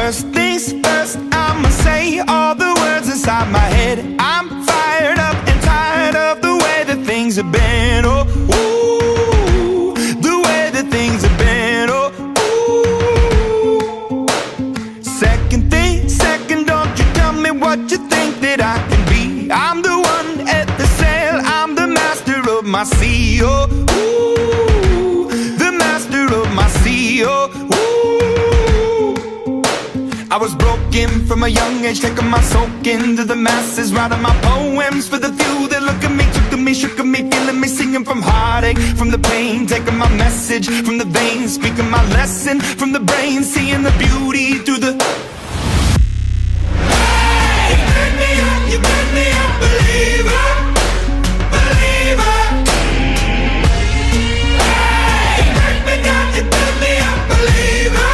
First things first, I'ma say all the words inside my head. I'm fired up and tired of the way that things have been. Oh, ooh, the way that things have been. Oh, ooh. Second thing, second, don't you tell me what you think that I can be. I'm the one at the sail, I'm the master of my sea. Oh, ooh, the master of my sea. Oh, ooh. I was broken from a young age, taking my soak into the masses, writing my poems for the few that look at me, took to me, shook at me, feeling me, singing from heartache, from the pain, taking my message from the veins, speaking my lesson from the brain, seeing the beauty through the... Hey, you burn me up, you burn me up, believer, believer. Hey, you burn me down, you burn me up, believer,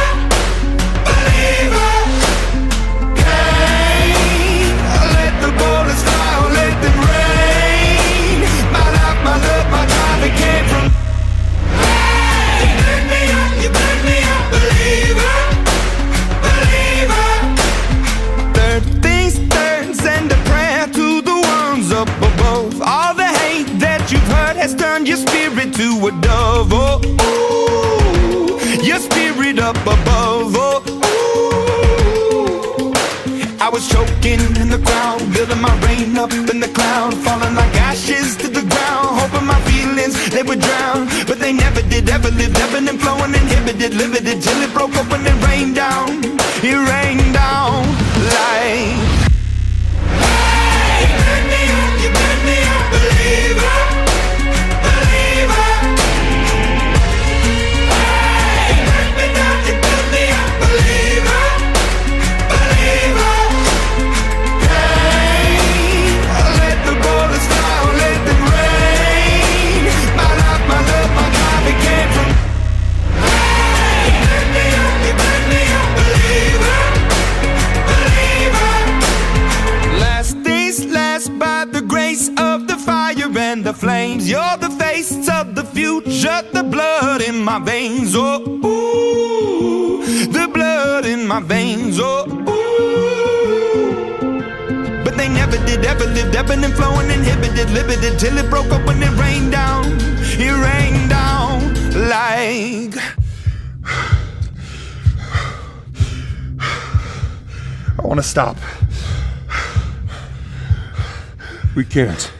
believer. Turn your spirit to a dove, oh, ooh, your spirit up above, oh, ooh. I was choking in the crowd, building my rain up in the cloud, falling like ashes to the ground, hoping my feelings, they would drown, but they never did, ever lived, ebbing and flowing, inhibited, limited, till it broke open and rained down, it rained down like... Hey, you burn me up, you burn me up, believer. The flames, you're the face of the future, the blood in my veins, oh, ooh, the blood in my veins, oh, ooh. But they never did, ever lived, ebbing and flowing, inhibited, limited, till it broke up when it rained down like... I want to stop. We can't.